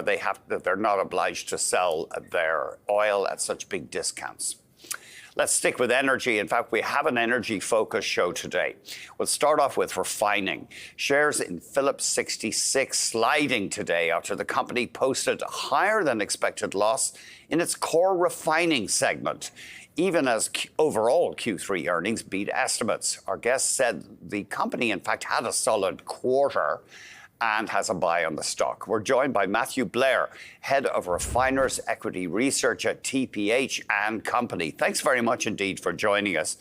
they're not obliged to sell their oil at such big discounts. Let's stick with energy. In fact, we have an energy-focused show today. We'll start off with refining. Shares in Phillips 66 sliding today after the company posted a higher than expected loss in its core refining segment, even as overall Q3 earnings beat estimates. Our guest said the company, in fact, had a solid quarter and has a buy on the stock. We're joined by Matthew Blair, head of refiners equity research at TPH&Co. Thanks very much indeed for joining us.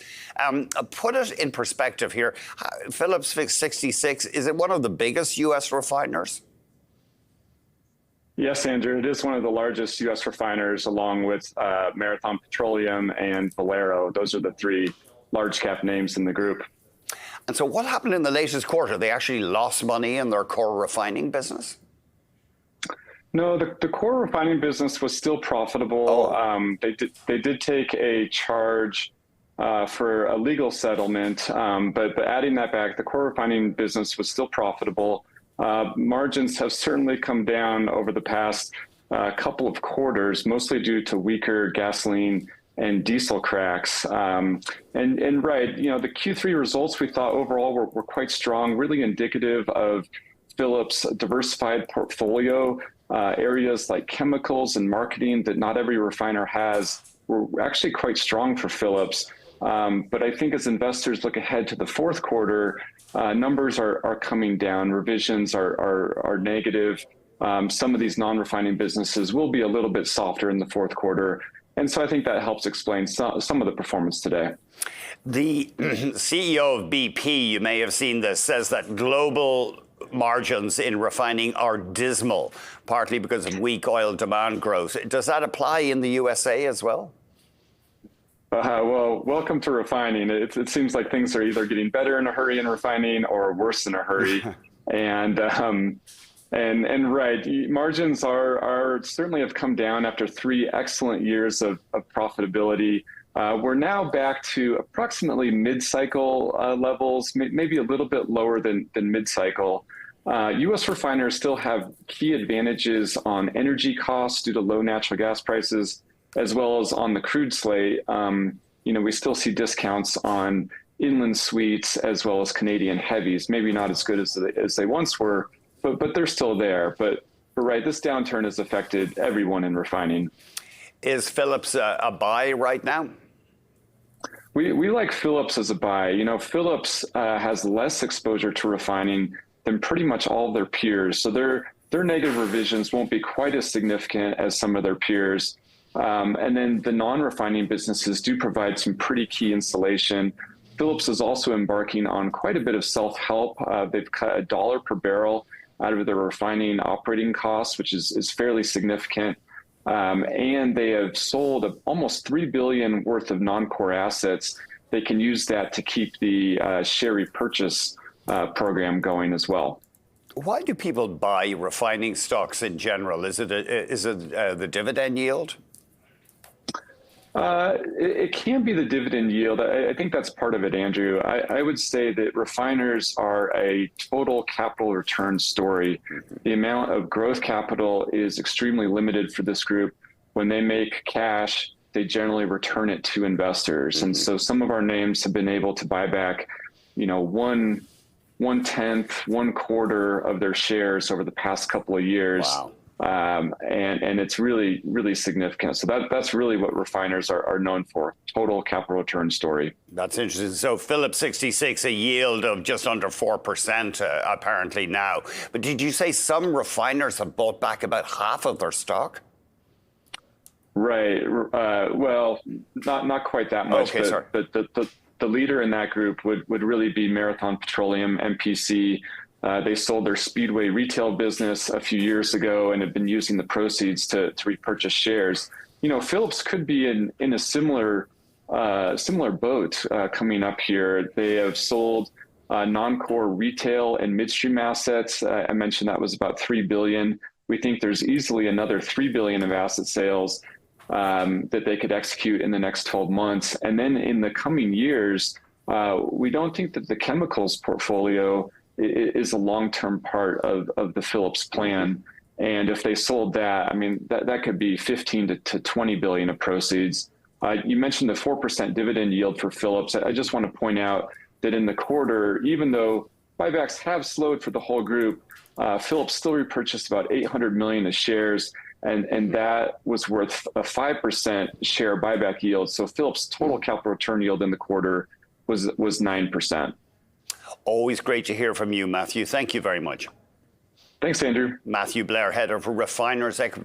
Put it in perspective here. Phillips 66, is it one of the biggest U.S. refiners? Yes, Andrew, it is one of the largest U.S. refiners, along with Marathon Petroleum and Valero. Those are the three large cap names in the group. And so what happened in the latest quarter? They actually lost money in their core refining business? No, the core refining business was still profitable. Oh. They did take a charge for a legal settlement, but adding that back, the core refining business was still profitable. Margins have certainly come down over the past couple of quarters, mostly due to weaker gasoline and diesel cracks. And right, you know, the Q3 results we thought overall were quite strong, really indicative of Phillips' diversified portfolio. Areas like chemicals and marketing that not every refiner has were actually quite strong for Phillips. But I think as investors look ahead to the fourth quarter, numbers are coming down, revisions are negative. Some of these non-refining businesses will be a little bit softer in the fourth quarter. And so I think that helps explain some of the performance today. The CEO of BP, you may have seen this, says that global margins in refining are dismal, partly because of weak oil demand growth. Does that apply in the USA as well? Well, welcome to refining. It seems like things are either getting better in a hurry in refining or worse in a hurry. And right, margins are certainly have come down after 3 excellent years of profitability. We're now back to approximately mid-cycle levels, maybe a little bit lower than mid-cycle. U.S. refiners still have key advantages on energy costs due to low natural gas prices, as well as on the crude slate. You know, we still see discounts on inland sweets as well as Canadian heavies, maybe not as good as they once were, but they're still there. But right, this downturn has affected everyone in refining. Is Phillips a buy right now? We like Phillips as a buy. You know, Phillips has less exposure to refining than pretty much all of their peers. So their negative revisions won't be quite as significant as some of their peers. And then the non-refining businesses do provide some pretty key insulation. Phillips is also embarking on quite a bit of self-help. They've cut $1 per barrel out of their refining operating costs, which is fairly significant. And they have sold almost $3 billion worth of non-core assets. They can use that to keep the share repurchase program going as well. Why do people buy refining stocks in general? Is it the dividend yield? It can be the dividend yield. I think that's part of it, Andrew. I would say that refiners are a total capital return story. The amount of growth capital is extremely limited for this group. When they make cash, they generally return it to investors. And so some of our names have been able to buy back, you know, 1/10, 1/4 of their shares over the past couple of years. Wow. And it's really, really significant. So that's really what refiners are known for, total capital return story. That's interesting. So Phillips 66, a yield of just under 4% apparently now. But did you say some refiners have bought back about half of their stock? Right. Well, not quite that much. Okay, sorry. But the leader in that group would really be Marathon Petroleum, MPC. They sold their Speedway retail business a few years ago and have been using the proceeds to repurchase shares. You know, Phillips could be in a similar boat coming up here. They have sold non-core retail and midstream assets. I mentioned that was about $3 billion. We think there's easily another $3 billion of asset sales that they could execute in the next 12 months. And then in the coming years, we don't think that the chemicals portfolio is a long-term part of the Phillips plan. And if they sold that, I mean, that could be 15 to 20 billion of proceeds. You mentioned the 4% dividend yield for Phillips. I just want to point out that in the quarter, even though buybacks have slowed for the whole group, Phillips still repurchased about 800 million of shares, and that was worth a 5% share buyback yield. So Phillips' total capital return yield in the quarter was 9%. Always great to hear from you, Matthew. Thank you very much. Thanks, Andrew. Matthew Blair, head of Refiners Equity.